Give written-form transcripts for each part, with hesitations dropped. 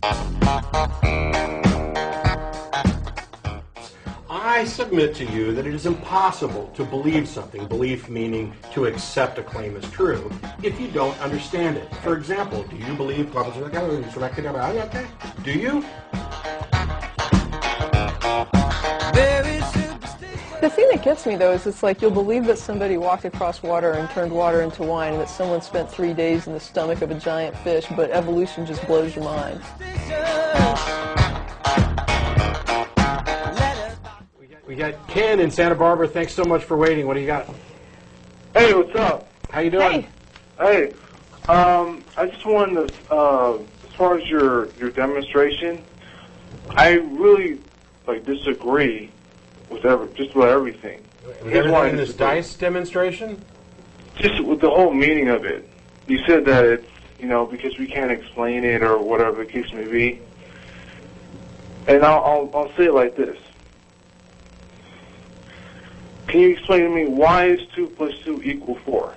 I submit to you that it is impossible to believe something, belief meaning to accept a claim as true, if you don't understand it. For example, do you believe... Do you? The thing that gets me, though, is it's like you'll believe that somebody walked across water and turned water into wine, and that someone spent 3 days in the stomach of a giant fish, but evolution just blows your mind. We got Ken in Santa Barbara. Thanks so much for waiting. What do you got? Hey, what's up? How you doing? Hey. I just wanted to, as far as your demonstration, I really disagree with just about everything. With everything in this dice demonstration? Just with the whole meaning of it. You said that it's, because we can't explain it or whatever the case may be. And I'll say it like this. Can you explain to me why is 2 plus 2 equal 4?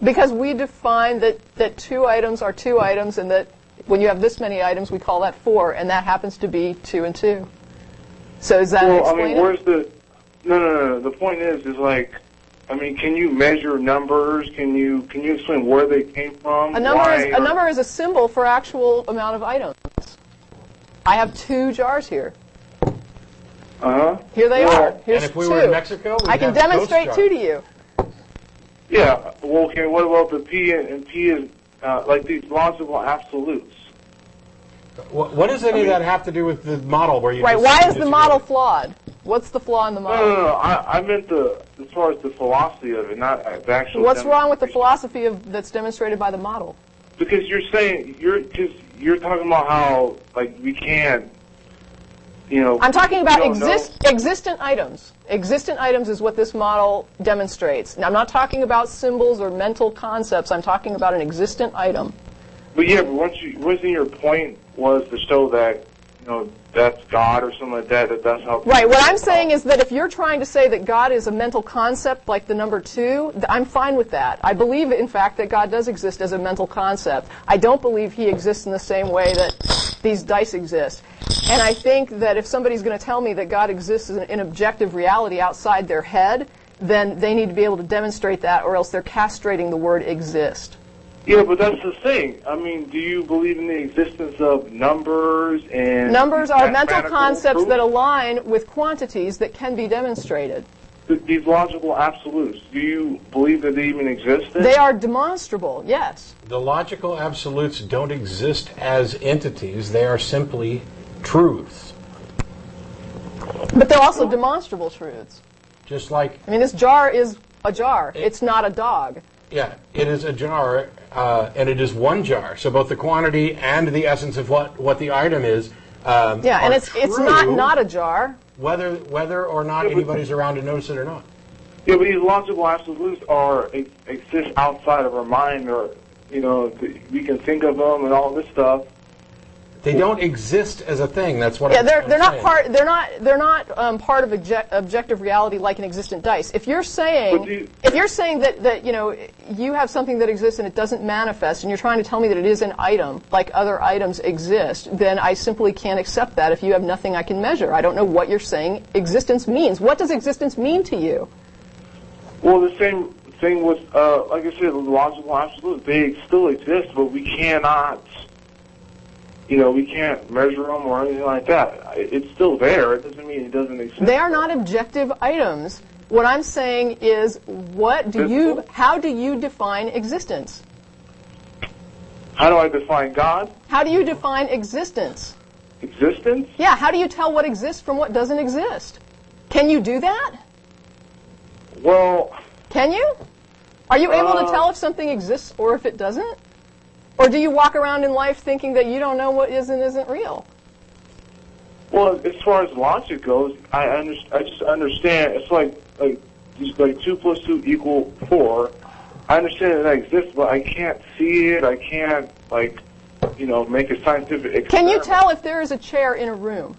Because we define that 2 items are 2 items, and that when you have this many items, we call that 4, and that happens to be 2 and 2. So is that explain where's the... No. The point is can you measure numbers? Can you explain where they came from? A number is a symbol for actual amount of items. I have 2 jars here. Here they are. Here's and if we 2. were in Mexico, I can demonstrate 2 to you. Yeah. Well, okay. What about the P and P is like these logical absolutes? What does any of that have to do with the model where you? Right. Why is the model flawed? What's the flaw in the model? No. I meant as far as the philosophy of it, not the actual. What's wrong with the philosophy that's demonstrated by the model? Because you're talking about how we can't. I'm talking about existent items. Existent items is what this model demonstrates. Now, I'm not talking about symbols or mental concepts. I'm talking about an existent item. But wasn't your point was to show that, that's God or something like that, that's how... Right. What I'm saying is that if you're trying to say that God is a mental concept like the number 2, I'm fine with that. I believe, in fact, that God does exist as a mental concept. I don't believe he exists in the same way that these dice exist. And I think that if somebody's going to tell me that God exists in objective reality outside their head, then they need to be able to demonstrate that, or else they're castrating the word exist. Yeah, but that's the thing. Do you believe in the existence of numbers and... Numbers are mental concepts that align with quantities that can be demonstrated. These logical absolutes, do you believe that they even exist then? They are demonstrable, yes. The logical absolutes don't exist as entities. They are simply truths. But they're also demonstrable truths. Just like... this jar is a jar. It's not a dog. Yeah, it is a jar, and it is one jar. So both the quantity and the essence of what the item is and it's not a jar. Whether or not anybody's around to notice it or not. Yeah, but these logical absolutes exist outside of our mind, or we can think of them and all this stuff. They don't exist as a thing. That's what. Yeah, they're not part. They're not part of objective reality like an existent dice. If you're saying that you have something that exists and it doesn't manifest, and you're trying to tell me that it is an item like other items exist, then I simply can't accept that. If you have nothing I can measure, I don't know what you're saying existence means. What does existence mean to you? Well, the same thing with, like I said, the logical absolutes. They still exist, but we cannot. We can't measure them or anything like that. It's still there. It doesn't mean it doesn't exist. They are not objective items. What I'm saying is, how do you define existence? How do I define God? How do you define existence? Existence? Yeah, how do you tell what exists from what doesn't exist? Can you do that? Well... Can you? Are you able to tell if something exists or if it doesn't? Or do you walk around in life thinking that you don't know what is and isn't real? Well, as far as logic goes, I just understand. It's like 2 plus 2 equal 4. I understand that exists, but I can't see it. I can't make a scientific experiment. Can you tell if there is a chair in a room?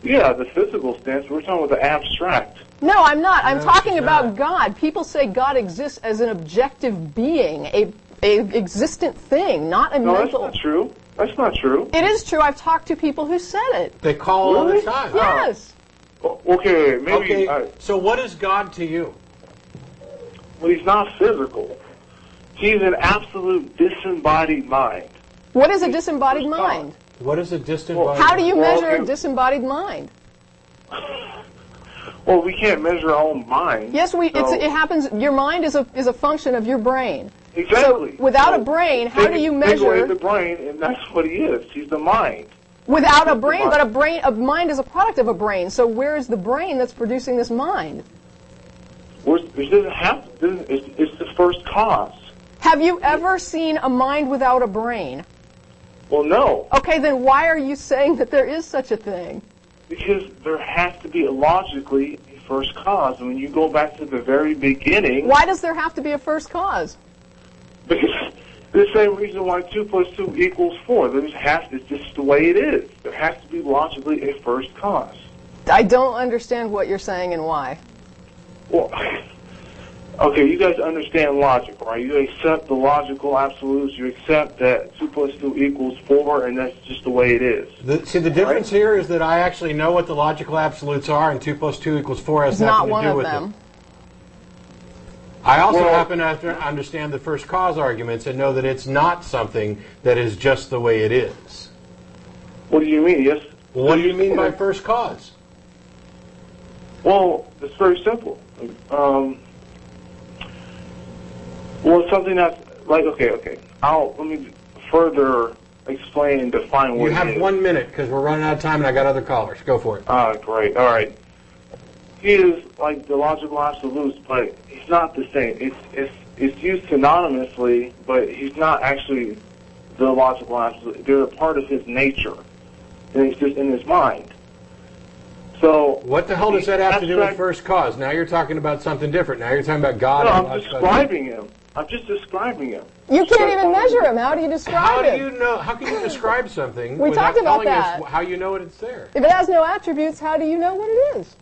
Yeah, the physical stance. We're talking about the abstract. No, I'm not. I'm talking about God. People say God exists as an objective being, a existent thing, not a mental. No, that's not true. That's not true. It is true. I've talked to people who said it. They call all the time. Yes. Okay, maybe. Okay, so what is God to you? Well, he's not physical. He's an absolute disembodied mind. What is a disembodied mind? What is a disembodied How do you Well, measure a okay. disembodied mind? Well, we can't measure our own mind. Yes, so- it happens. Your mind is a function of your brain. Exactly. So without So a brain, how do you take away measure? the brain, and that's what he is. He's the mind. Without a brain, but a mind is a product of a brain. So where is the brain that's producing this mind? It doesn't have. It's the first cause. Have you ever seen a mind without a brain? Well, no, Okay, then why are you saying that there is such a thing? because there has to be logically a first cause. And when you go back to the very beginning, Why does there have to be a first cause? because the same reason why 2 + 2 = 4. It's just the way it is. There has to be logically a first cause. I don't understand what you're saying and why. Well, okay, you guys understand logic, right? You accept the logical absolutes. You accept that 2 + 2 = 4, and that's just the way it is. The difference here is that I actually know what the logical absolutes are, and 2 + 2 = 4 has It's nothing not to one do of with them. it. I also Well- happen to understand the first cause arguments and know that it's not something that is just the way it is. What do you mean? Yes. Well, what do you mean by first cause? Well, it's very simple. Well, it's something that's like okay. Let me further explain and define what You it have is. 1 minute because we're running out of time and I got other callers. Go for it. Great. All right. He is like the logical absolutes, but he's not the same. It's used synonymously, but he's not actually the logical absolute. They're a part of his nature, and it's just in his mind. So What the hell does that have to do with abstract- first cause? Now you're talking about something different. Now you're talking about God. No, and I'm logical describing him. I'm just describing him. You can't even measure him. How do you How describe do it? you know? How can you describe something We without talked about telling us that. how you know it's there? If it has no attributes, how do you know what it is?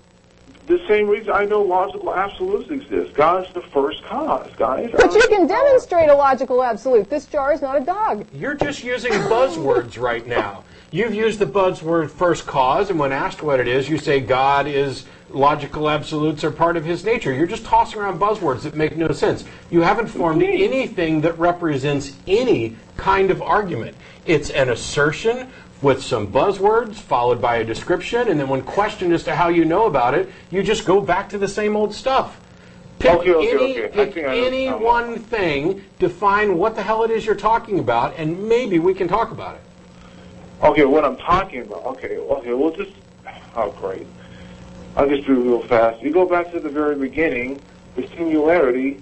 The same reason I know logical absolutes exist. God is the first cause, guys. But you can demonstrate a logical absolute. This jar is not a dog. You're just using buzzwords right now. You've used the buzzword first cause, and when asked what it is, you say God is logical absolutes are part of his nature. You're just tossing around buzzwords that make no sense. You haven't formed anything that represents any kind of argument. It's an assertion with some buzzwords followed by a description, and then when questioned as to how you know about it, you just go back to the same old stuff. Pick Okay. I pick think I any understand. one thing, define what the hell it is you're talking about, and maybe we can talk about it. Okay, what I'm talking about. Okay, we'll just. Oh, great. I'll just do it real fast. You go back to the very beginning, the singularity,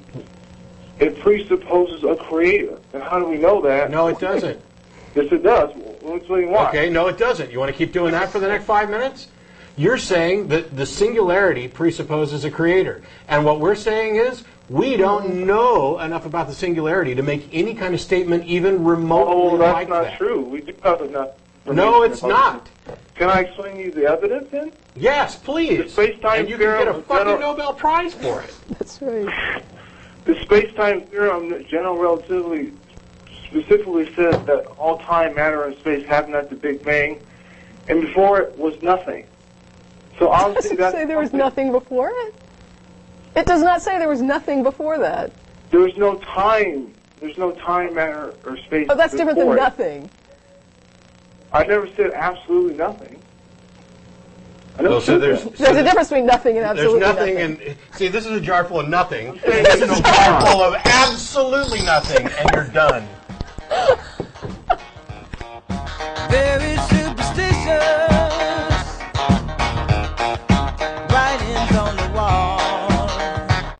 it presupposes a creator. And how do we know that? No, it doesn't. Yes, it does. Let me explain why. Okay, no, it doesn't. You want to keep doing that for the next 5 minutes? You're saying that the singularity presupposes a creator. And what we're saying is we don't know enough about the singularity to make any kind of statement even remotely Oh, that's like not that. true. We do have enough. No, it's not. Can I explain you the evidence then? Yes, please. The space-time and you can get a theorem of fucking general- Nobel Prize for it. That's right. The space-time theorem, general relativity, specifically says that all time, matter, and space happened at the Big Bang, and before it was nothing. So It obviously doesn't that's say there was something- nothing before it. It does not say there was nothing before that. There's no time. There's no time, matter, or space. Oh, that's different than before it. nothing. I never said absolutely nothing. I never Oh, so said there's that. There's a difference between nothing and there's absolutely nothing, nothing. and see, this is a jar full of nothing. This is a jar full of absolutely nothing, and you're done. There